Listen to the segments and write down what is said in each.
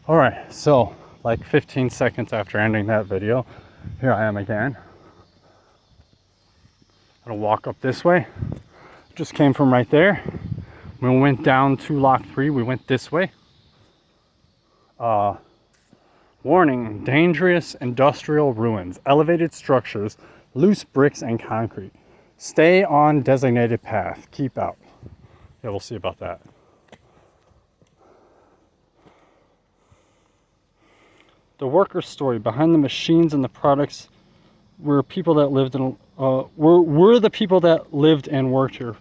Alright, so like 15 seconds after ending that video, here I am again. I'm gonna walk up this way. Just came from right there. We went down to Lock 3, we went this way. Warning, dangerous industrial ruins, elevated structures, loose bricks and concrete. Stay on designated path, keep out. Yeah, we'll see about that. The worker story behind the machines and the products were people that lived in were the people that lived and worked here.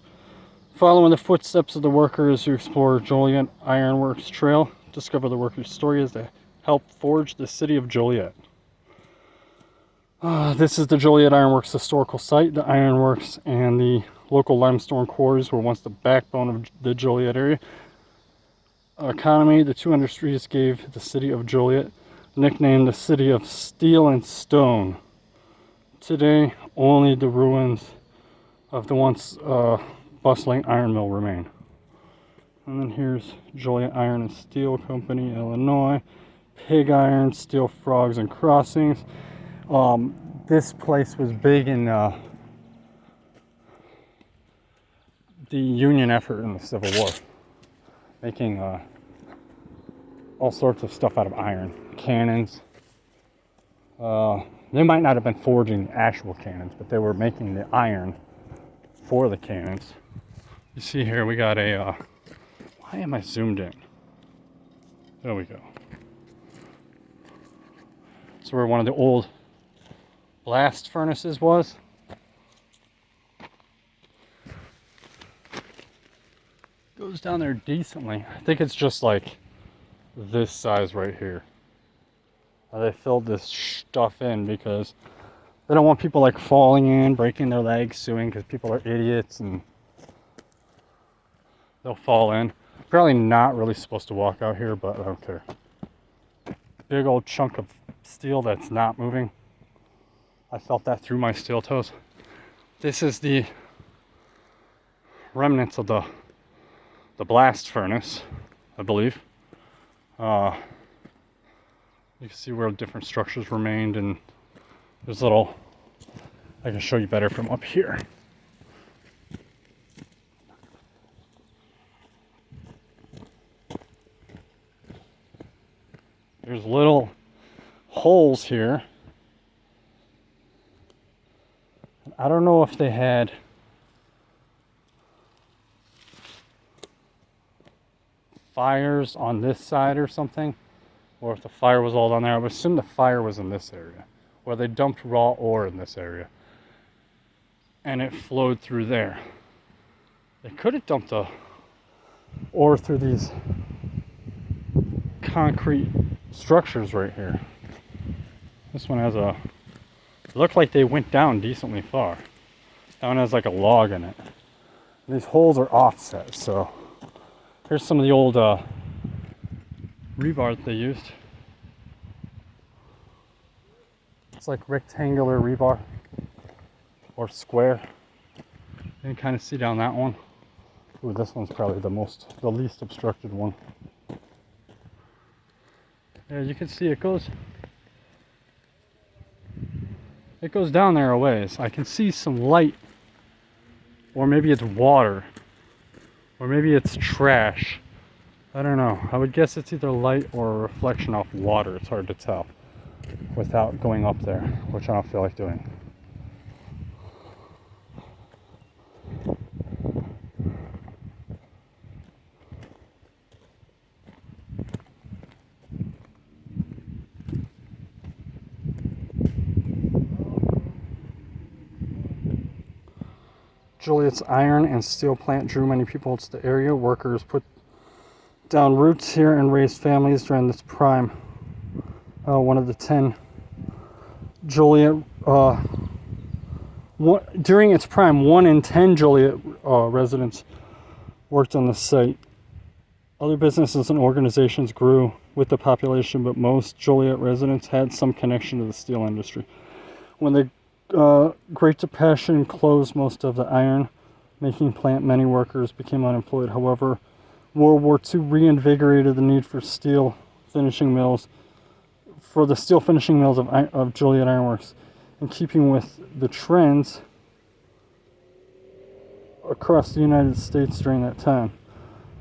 Following the footsteps of the workers who explore Joliet Ironworks Trail, discover the workers' story as they help forge the city of Joliet. This is the Joliet Ironworks historical site. The ironworks and the local limestone quarries were once the backbone of the Joliet area economy. The two industries gave the city of Joliet nicknamed the city of steel and stone. Today, only the ruins of the once bustling iron mill remain. And then here's Joliet Iron and Steel Company, Illinois. Pig iron, steel frogs and crossings. This place was big in the Union effort in the Civil War, making all sorts of stuff out of iron. Cannons. They might not have been forging the actual cannons, but they were making the iron for the cannons. You see here we got a why am I zoomed in? There we go. So where one of the old blast furnaces was. Goes down there decently. I think it's just like this size right here. They filled this stuff in because they don't want people like falling in, breaking their legs, suing because people are idiots and they'll fall in. Probably not really supposed to walk out here, but I don't care. Big old chunk of steel that's not moving. I felt that through my steel toes. This is the remnants of the blast furnace, I believe. You can see where different structures remained, and there's little, I can show you better from up here. There's little holes here. I don't know if they had fires on this side or something, or if the fire was all down there. I would assume the fire was in this area, or they dumped raw ore in this area and it flowed through there. They could have dumped the ore through these concrete structures right here. This one has a, it looked like they went down decently far. That one has like a log in it. These holes are offset, so here's some of the old rebar that they used. It's like rectangular rebar or square. You can kind of see down that one. Ooh, this one's probably the least obstructed one. Yeah, you can see it goes down there a ways. I can see some light, or maybe it's water, or maybe it's trash. I don't know. I would guess it's either light or a reflection off water. It's hard to tell without going up there, which I don't feel like doing. Joliet's iron and steel plant drew many people to the area. Workers put down roots here and raised families during this prime. One of the 10 Joliet, during its prime, 1 in 10 Joliet residents worked on the site. Other businesses and organizations grew with the population, but most Joliet residents had some connection to the steel industry. When the Great Depression closed most of the iron making plant, many workers became unemployed. However, World War II reinvigorated the need for steel finishing mills, for the steel finishing mills of Joliet Ironworks, in keeping with the trends across the United States during that time.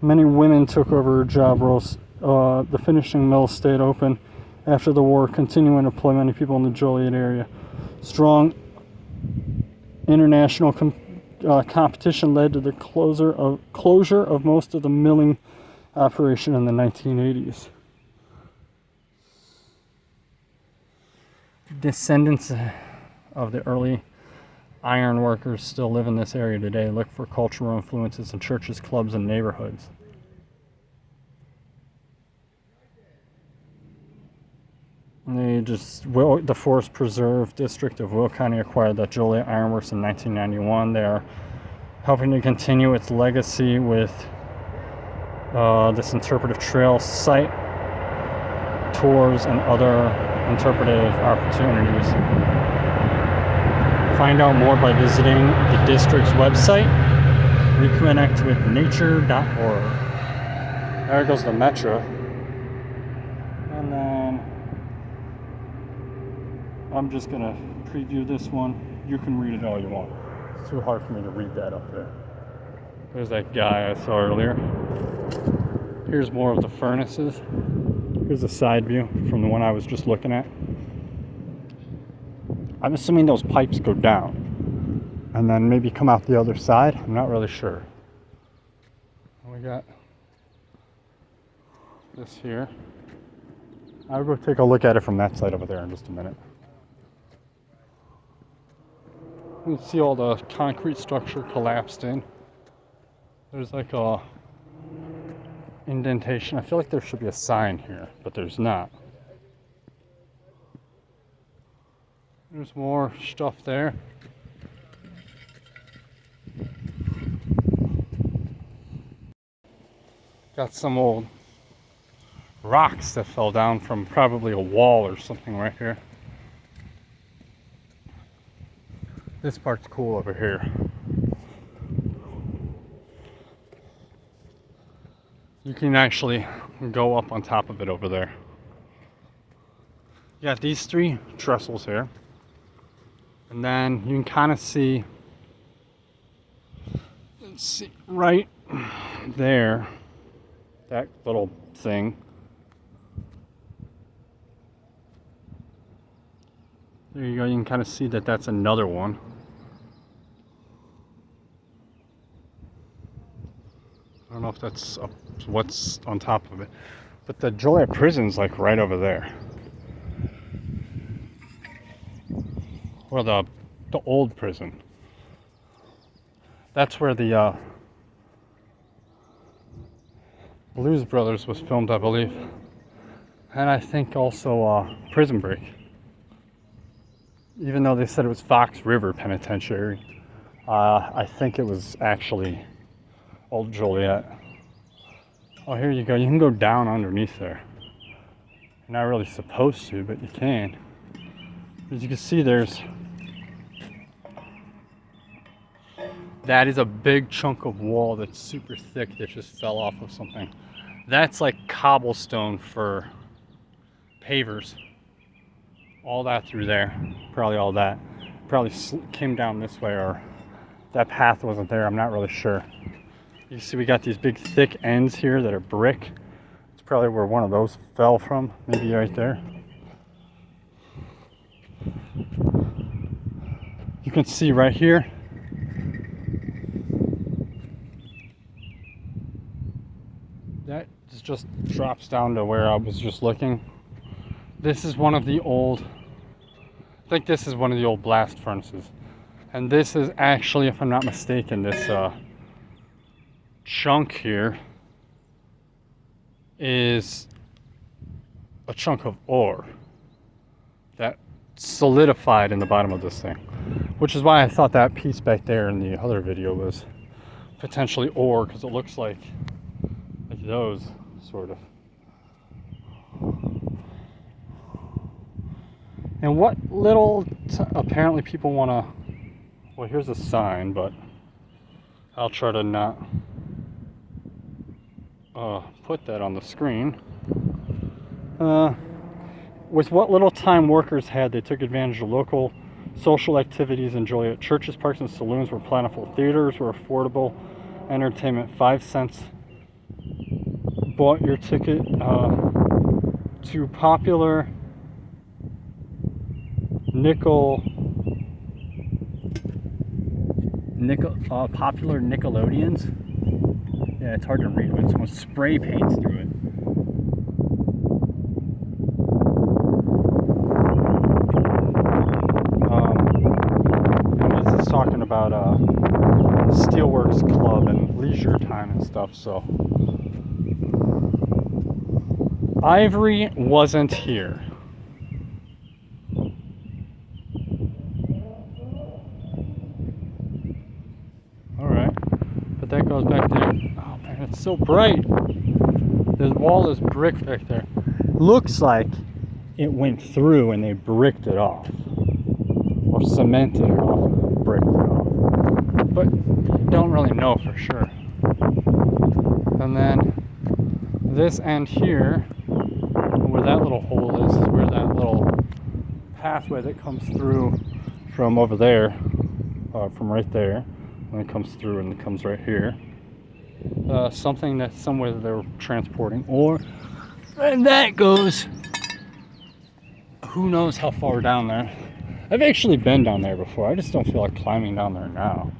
Many women took over job roles. The finishing mills stayed open after the war, continuing to employ many people in the Joliet area. Strong international competition led to the closure of most of the milling operation in the 1980s. Descendants of the early iron workers still live in this area today. Look for cultural influences in churches, clubs, and neighborhoods. The Forest Preserve District of Will County acquired the Joliet Ironworks in 1991. They are helping to continue its legacy with this interpretive trail site, tours, and other interpretive opportunities. Find out more by visiting the district's website, reconnectwithnature.org. There goes the metro. And then I'm just going to preview this one. You can read it all you want. It's too hard for me to read that up there. There's that guy I saw earlier. Here's more of the furnaces. Here's a side view from the one I was just looking at. I'm assuming those pipes go down and then maybe come out the other side. I'm not really sure. We got this here. I'll go take a look at it from that side over there in just a minute. You can see all the concrete structure collapsed in. There's like a indentation. I feel like there should be a sign here, but there's not. There's more stuff there. Got some old rocks that fell down from probably a wall or something right here. This part's cool over here. You can actually go up on top of it over there. You got these three trestles here. And then you can kind of see, let's see, right there, that little thing. There you go, you can kind of see that that's another one. I don't know if that's what's on top of it, but the Joliet prison's like right over there. Or the old prison. That's where the Blues Brothers was filmed, I believe. And I think also Prison Break. Even though they said it was Fox River Penitentiary, I think it was actually Old Joliet. Oh, here you go. You can go down underneath there. You're not really supposed to, but you can. As you can see, that is a big chunk of wall that's super thick that just fell off of something. That's like cobblestone for pavers. All that through there. Probably all that. Probably came down this way, or that path wasn't there. I'm not really sure. You see we got these big thick ends here that are brick. It's probably where one of those fell from. Maybe right there. You can see right here. That just drops down to where I was just looking. This is one of the old, I think this is one of the old blast furnaces. And this is actually, if I'm not mistaken, this chunk here is a chunk of ore that solidified in the bottom of this thing. Which is why I thought that piece back there in the other video was potentially ore, because it looks like those, sort of. And what little, apparently people want to, well, here's a sign, but I'll try to not put that on the screen. With what little time workers had, they took advantage of local social activities in Joliet. Churches, parks, and saloons were plentiful. Theaters were affordable. Entertainment, 5 cents. Bought your ticket to popular popular Nickelodeons. Yeah, it's hard to read when someone spray paints through it. And this is talking about Steelworks Club and leisure time and stuff. So Ivory wasn't here. But that goes back there. Oh man, it's so bright. This wall is brick back there. Looks like it went through and they bricked it off. Or cemented it off and bricked it off. But you don't really know for sure. And then this end here, where that little hole is where that little pathway that comes through from over there, from right there. And it comes through and it comes right here. Something that somewhere that they were transporting, and that goes who knows how far down there. I've actually been down there before. I just don't feel like climbing down there now.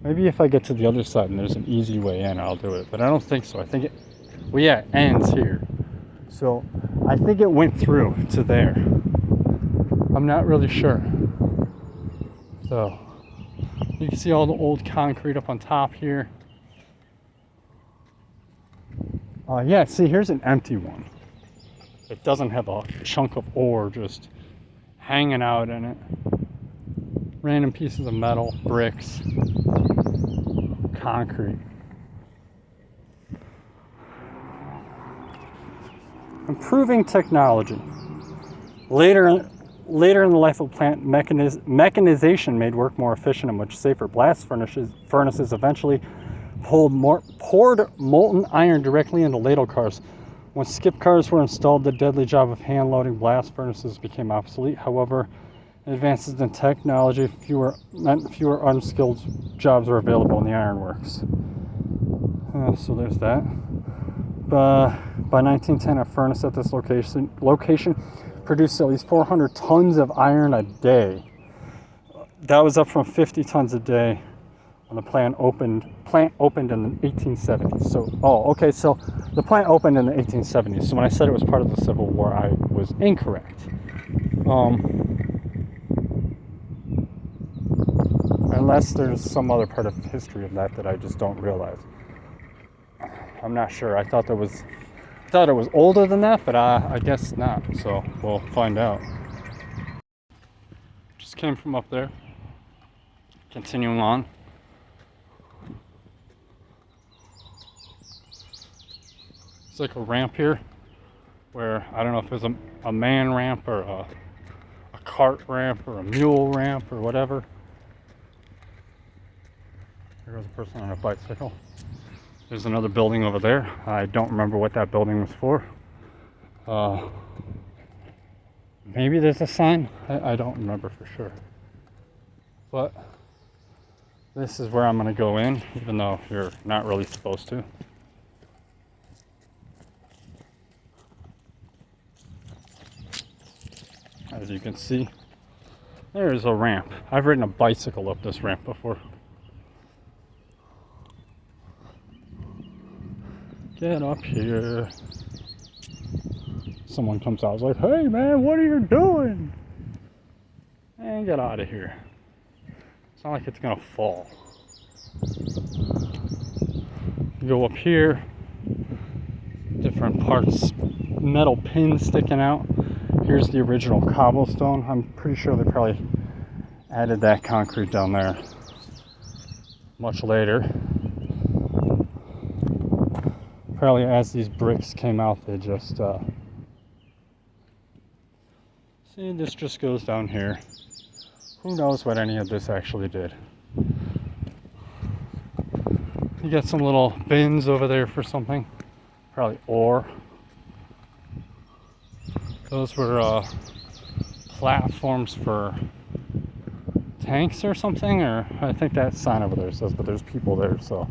Maybe if I get to the other side and there's an easy way in, I'll do it. But I don't think so. I think it, well, yeah, it ends here. So I think it went through to there. I'm not really sure. So you can see all the old concrete up on top here. Yeah, see, here's an empty one. It doesn't have a chunk of ore just hanging out in it. Random pieces of metal, bricks, concrete. Improving technology. Later in the life of the plant, mechanization made work more efficient and much safer. Blast furnaces eventually poured molten iron directly into ladle cars. When skip cars were installed, the deadly job of hand loading blast furnaces became obsolete. However, advances in technology meant fewer unskilled jobs were available in the ironworks. So there's that. By 1910, a furnace at this location produced at least 400 tons of iron a day. That was up from 50 tons a day when the plant opened in the 1870s. So, so the plant opened in the 1870s. So when I said it was part of the Civil War, I was incorrect. Unless there's some other part of history of that I just don't realize. I'm not sure. I thought it was older than that, but I guess not. So we'll find out. Just came from up there. Continuing on. It's like a ramp here, where I don't know if it's a man ramp or a cart ramp or a mule ramp or whatever. There goes a person on a bicycle. There's another building over there. I don't remember what that building was for. Maybe there's a sign. I don't remember for sure. But this is where I'm going to go in, even though you're not really supposed to. As you can see, there's a ramp. I've ridden a bicycle up this ramp before. Get up here. Someone comes out, is like, hey man, what are you doing? And get out of here. It's not like it's gonna fall. You go up here, different parts, metal pins sticking out. Here's the original cobblestone. I'm pretty sure they probably added that concrete down there much later. Probably as these bricks came out, they just see, this just goes down here. Who knows what any of this actually did. You got some little bins over there for something, probably ore. Those were platforms for tanks or something, or I think that sign over there says, but there's people there, so.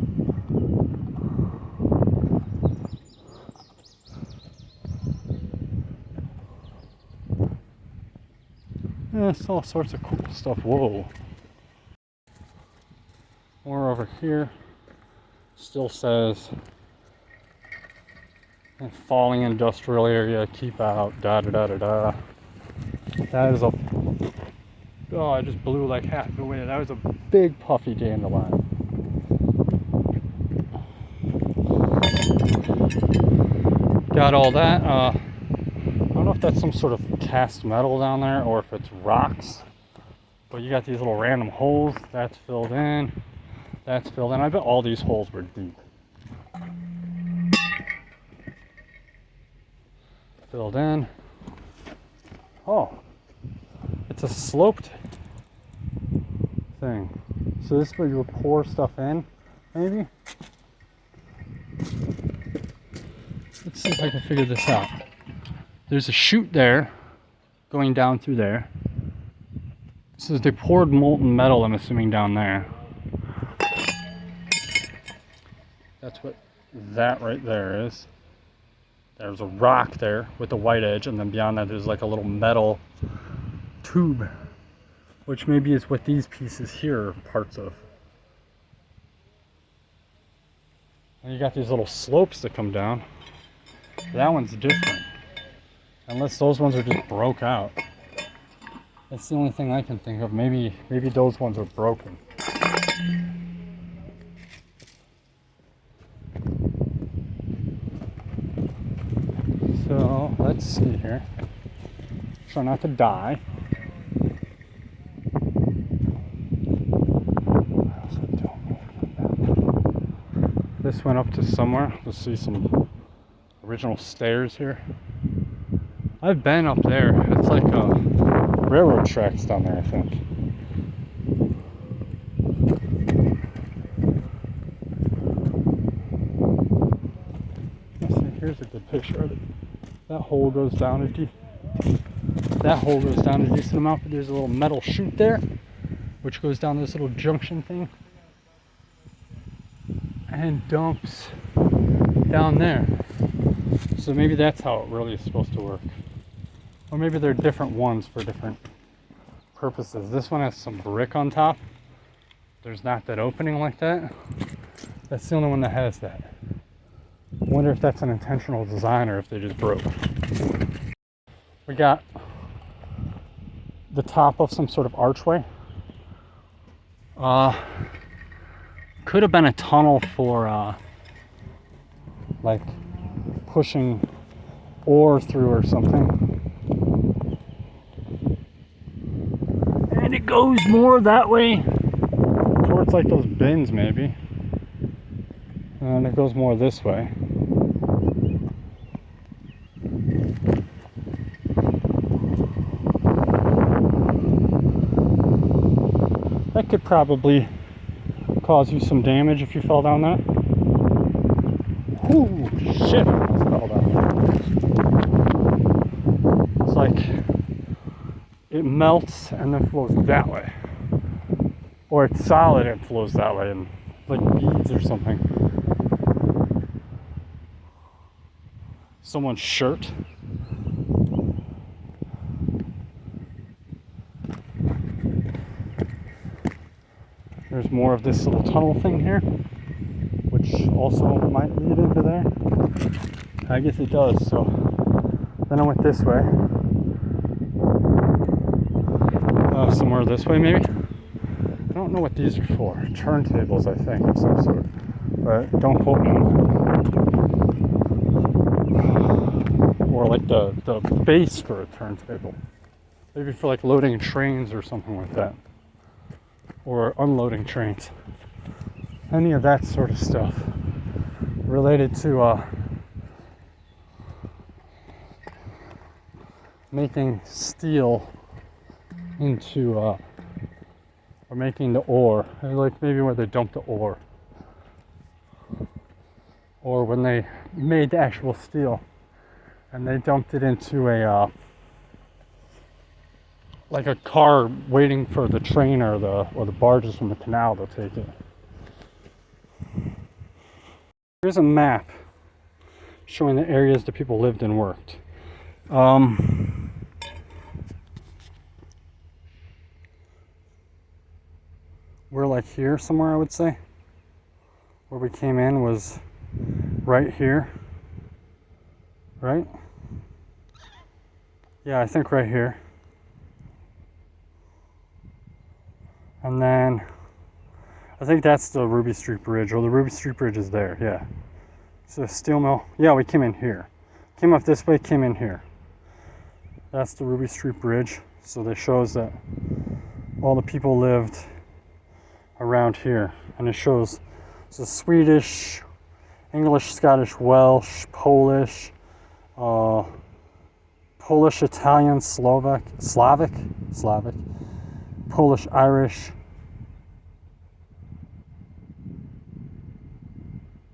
Yeah, it's all sorts of cool stuff. Whoa. More over here. Still says falling industrial area, keep out, da da da da da. That is a, oh, I just blew like half the way. That was a big puffy dandelion. Got all that. I don't know if that's some sort of cast metal down there or if it's rocks, but you got these little random holes. That's filled in. That's filled in. I bet all these holes were deep. Filled in. Oh, it's a sloped thing. So this is where you would pour stuff in, maybe? Let's see if I can figure this out. There's a chute there going down through there. So they poured molten metal, I'm assuming, down there. That's what that right there is. There's a rock there with the white edge, and then beyond that there's like a little metal tube, which maybe is what these pieces here are parts of. And you got these little slopes that come down. That one's different. Unless those ones are just broke out. That's the only thing I can think of. Maybe those ones are broken. So let's see here. Try not to die. This went up to somewhere. Let's see some original stairs here. I've been up there. It's like railroad tracks down there, I think. Let's see, here's a good picture of it. That hole goes down a decent amount, but there's a little metal chute there, which goes down this little junction thing and dumps down there. So maybe that's how it really is supposed to work. Or maybe they're different ones for different purposes. This one has some brick on top. There's not that opening like that. That's the only one that has that. I wonder if that's an intentional design or if they just broke. We got the top of some sort of archway. Could have been a tunnel for like pushing ore through or something. And it goes more that way towards like those bins maybe. And it goes more this way. That could probably cause you some damage if you fell down that. Ooh, shit, I almost fell down there. It's like it melts and then flows that way. Or it's solid and flows that way, and like beads or something. Someone's shirt. There's more of this little tunnel thing here, which also might lead into there. I guess it does, so then I went this way. Somewhere this way maybe. I don't know what these are for. Turntables, I think, of some sort. But don't quote me on that. Or like the base for a turntable. Maybe for like loading trains or something like that. Or unloading trains. Any of that sort of stuff related to making steel into or making the ore, like maybe where they dump the ore, or when they made the actual steel and they dumped it into a like a car waiting for the train or the barges from the canal to take it. Here's a map showing the areas that people lived and worked. We're like here somewhere, I would say. Where we came in was right here, right? Yeah, I think right here. And then I think that's the Ruby Street Bridge, or the Ruby Street Bridge is there, yeah. So steel mill, yeah, we came in here. Came up this way, came in here. That's the Ruby Street Bridge. So that shows that all the people lived around here. And it shows so Swedish, English, Scottish, Welsh, Polish, Polish, Italian, Slavic, Polish, Irish.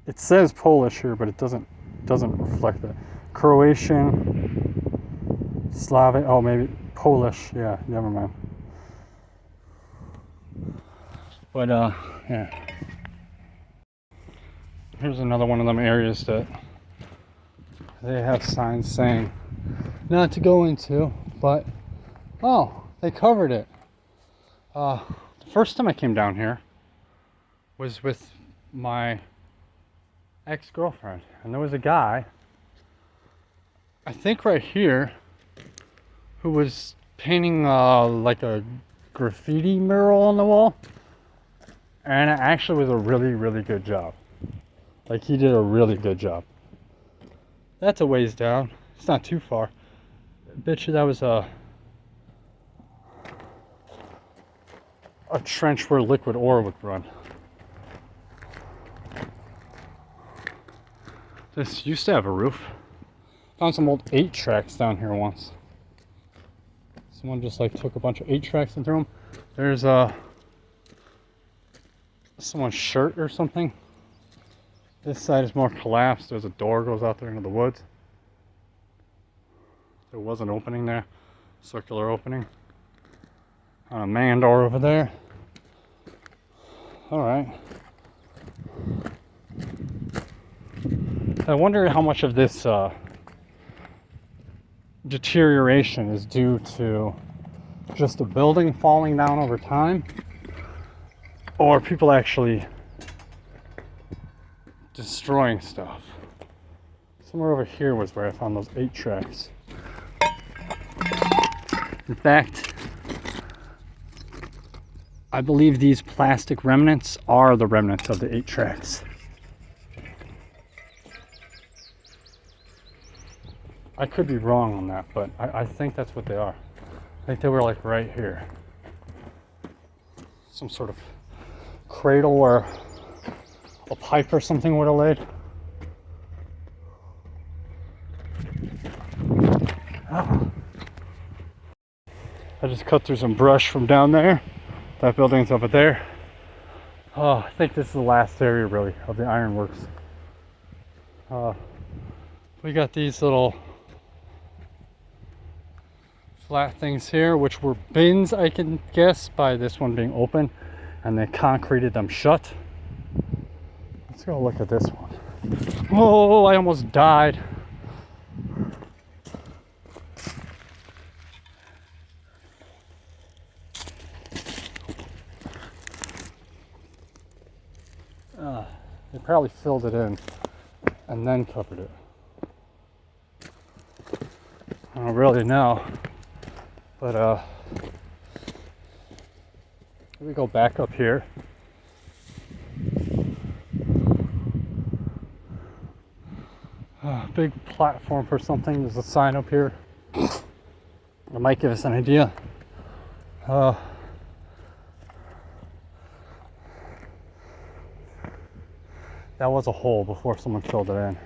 It says Polish here, but it doesn't reflect that. Croatian, Slavic, oh maybe Polish, yeah, never mind. But yeah. Here's another one of them areas that they have signs saying not to go into, but oh, they covered it. The first time I came down here was with my ex-girlfriend, and there was a guy, I think right here, who was painting like a graffiti mural on the wall, and it actually was a really, really good job. Like, he did a really good job. That's a ways down. It's not too far. I bet you that was a trench where liquid ore would run. This used to have a roof. Found some old 8-tracks down here once. Someone just like took a bunch of 8-tracks and threw them. There's someone's shirt or something. This side is more collapsed. There's a door goes out there into the woods. There was an opening there, circular opening. A man door over there. All right. I wonder how much of this deterioration is due to just a building falling down over time, or people actually destroying stuff. Somewhere over here was where I found those 8-tracks. In fact, I believe these plastic remnants are the remnants of the 8-tracks. I could be wrong on that, but I think that's what they are. I think they were like right here. Some sort of cradle where a pipe or something would have laid. Oh. I just cut through some brush from down there. That building's over there. Oh, I think this is the last area really of the Ironworks. We got these little flat things here, which were bins, I can guess, by this one being open, and they concreted them shut. Let's go look at this one. Oh, I almost died. They probably filled it in and then covered it. I don't really know, but we go back up here. Big platform for something. There's a sign up here. It might give us an idea. That was a hole before someone filled it in.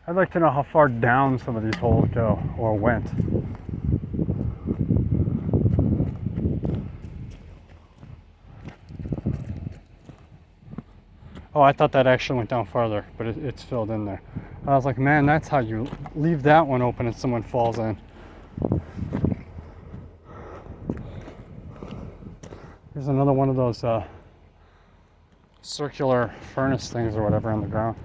I'd like to know how far down some of these holes go or went. Oh, I thought that actually went down farther, but it's filled in there. I was like, man, that's how you leave that one open and someone falls in. Here's another one of those circular furnace things or whatever on the ground.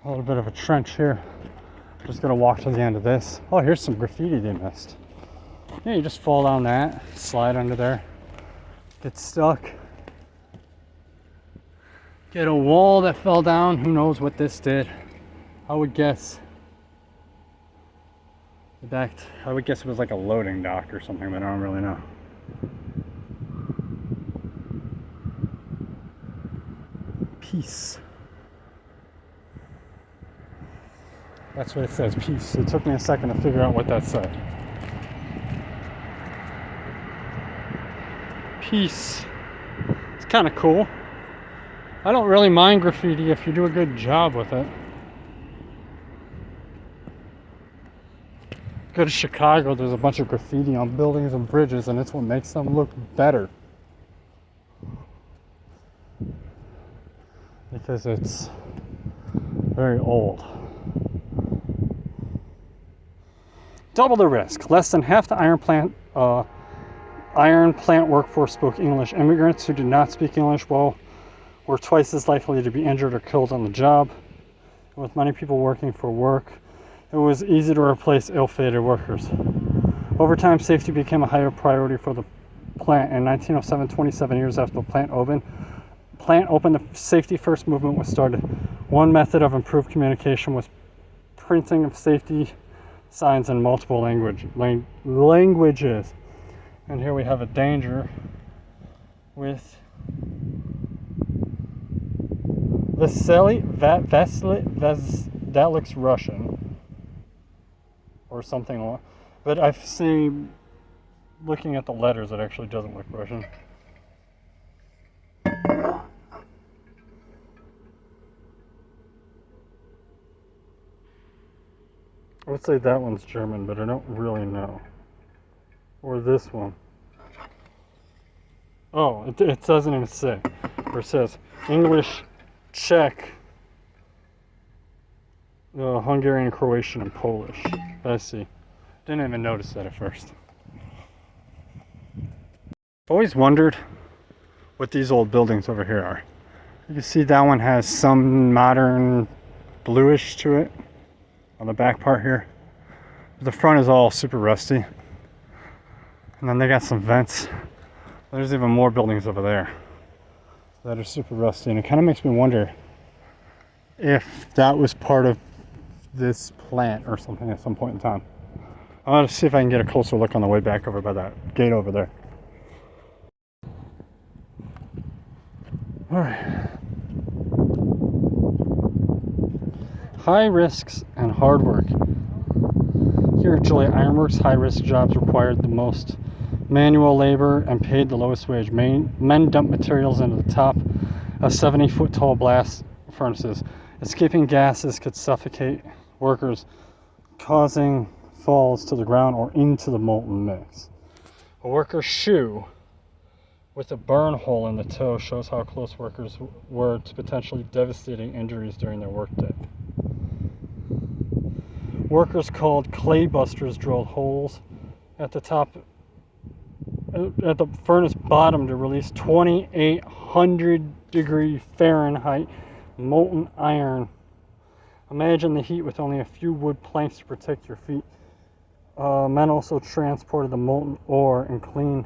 A little bit of a trench here. Just gonna walk to the end of this. Oh, here's some graffiti they missed. Yeah, you just fall down that, slide under there, get stuck. Get a wall that fell down. Who knows what this did? I would guess it was like a loading dock or something, but I don't really know. Peace. That's what it says, peace. It took me a second to figure out what that said. Peace. It's kind of cool. I don't really mind graffiti if you do a good job with it. Go to Chicago, there's a bunch of graffiti on buildings and bridges, and it's what makes them look better. Because it's very old. Double the risk. Less than half the iron plant workforce spoke English. Immigrants who did not speak English well were twice as likely to be injured or killed on the job. With many people working for work, it was easy to replace ill-fated workers. Over time, safety became a higher priority for the plant. In 1907, 27 years after the plant opened, the safety first movement was started. One method of improved communication was printing of safety signs in multiple languages. And here we have a danger with that looks Russian or something like that. But I've seen, looking at the letters, it actually doesn't look Russian. I would say that one's German, but I don't really know. Or this one. Oh, it doesn't even say. Or it says English, Czech, Hungarian, Croatian, and Polish. I see. Didn't even notice that at first. I've always wondered what these old buildings over here are. You can see that one has some modern bluish to it on the back part here. The front is all super rusty. And then they got some vents. There's even more buildings over there that are super rusty, and it kind of makes me wonder if that was part of this plant or something at some point in time. I'll see if I can get a closer look on the way back over by that gate over there. All right. High risks and hard work. Here at Joliet Ironworks, high-risk jobs required the most manual labor and paid the lowest wage. Men dumped materials into the top of 70-foot tall blast furnaces. Escaping gases could suffocate workers, causing falls to the ground or into the molten mix. A worker's shoe with a burn hole in the toe shows how close workers were to potentially devastating injuries during their workday. Workers called clay busters drilled holes at the furnace bottom to release 2,800 degree Fahrenheit molten iron. Imagine the heat with only a few wood planks to protect your feet. Men also transported the molten ore and cleaned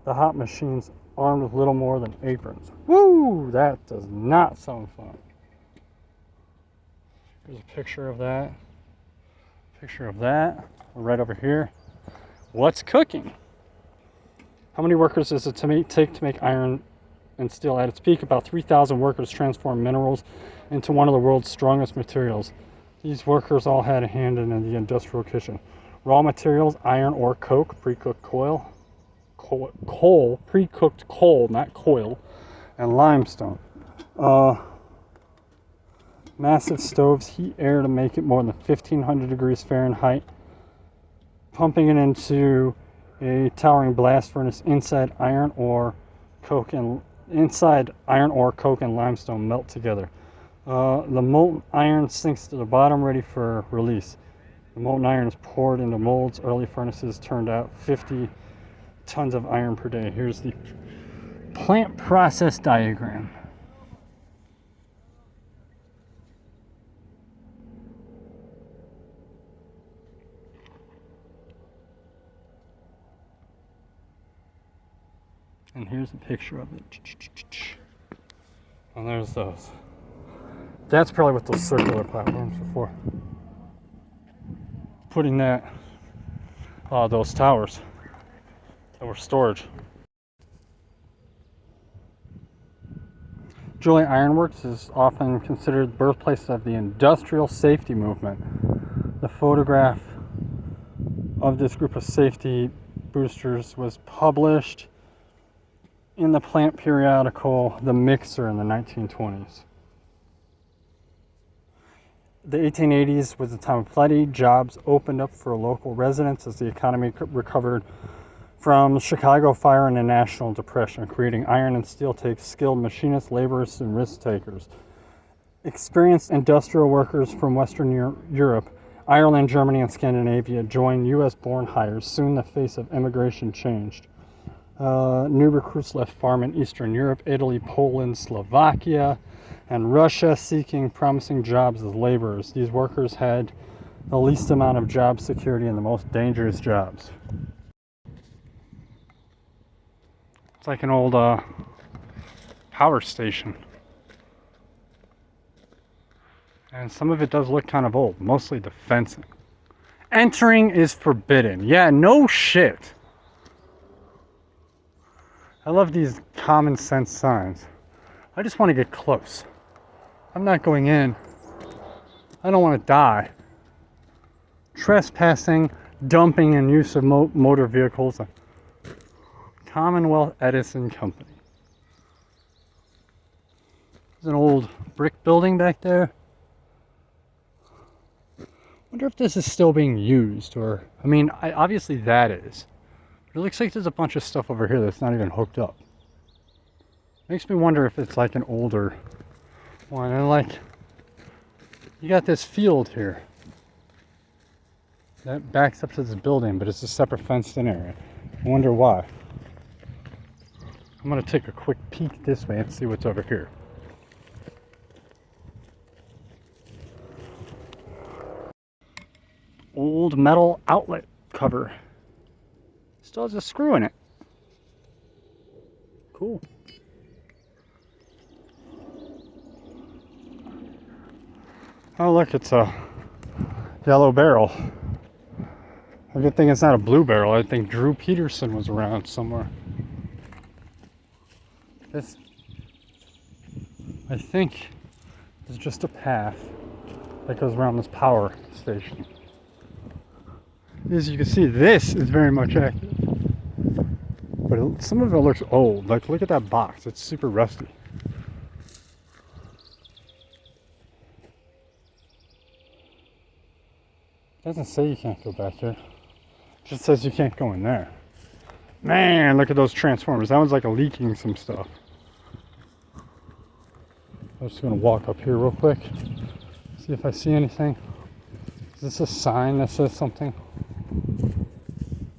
the hot machines armed with little more than aprons. Woo! That does not sound fun. Here's a picture of that. Picture of that. Right over here. What's cooking? How many workers does it take to make iron and steel? At its peak, about 3,000 workers transformed minerals into one of the world's strongest materials. These workers all had a hand in the industrial kitchen. Raw materials: iron ore, coke, pre-cooked pre-cooked coal, not coil, and limestone. Massive stoves heat air to make it more than 1,500 degrees Fahrenheit, pumping it into a towering blast furnace. Inside iron ore, coke, and limestone melt together. The molten iron sinks to the bottom, ready for release. The molten iron is poured into molds. Early furnaces turned out 50 tons of iron per day. Here's the plant process diagram. And here's a picture of it. And there's those. That's probably what those circular platforms are for. Putting that, those towers that were storage. Joliet Ironworks is often considered the birthplace of the industrial safety movement. The photograph of this group of safety boosters was published in the plant periodical The Mixer in the 1920s. The 1880s was a time of plenty. Jobs opened up for local residents as the economy recovered from the Chicago fire and the National Depression, creating iron and steel takes skilled machinists, laborers, and risk takers. Experienced industrial workers from Western Europe, Ireland, Germany, and Scandinavia joined U.S.-born hires. Soon the face of immigration changed. New recruits left farm in Eastern Europe, Italy, Poland, Slovakia, and Russia, seeking promising jobs as laborers. These workers had the least amount of job security and the most dangerous jobs. It's like an old power station. And some of it does look kind of old, mostly the fencing. Entering is forbidden. Yeah, no shit. I love these common sense signs. I just want to get close. I'm not going in. I don't want to die. Trespassing, dumping, and use of motor vehicles. Commonwealth Edison Company. There's an old brick building back there. Wonder if this is still being used, or, I mean, obviously that is. It looks like there's a bunch of stuff over here that's not even hooked up. Makes me wonder if it's like an older one. And like, you got this field here that backs up to this building, but it's a separate fenced-in area. I wonder why. I'm gonna take a quick peek this way and see what's over here. Old metal outlet cover. Still has a screw in it. Cool. Oh look, it's a yellow barrel. A good thing it's not a blue barrel. I think Drew Peterson was around somewhere. This, I think, is just a path that goes around this power station. As you can see, this is very much active. But some of it looks old. Like, look at that box. It's super rusty. It doesn't say you can't go back here. It just says you can't go in there. Man, look at those transformers. That one's like leaking some stuff. I'm just going to walk up here real quick. See if I see anything. Is this a sign that says something?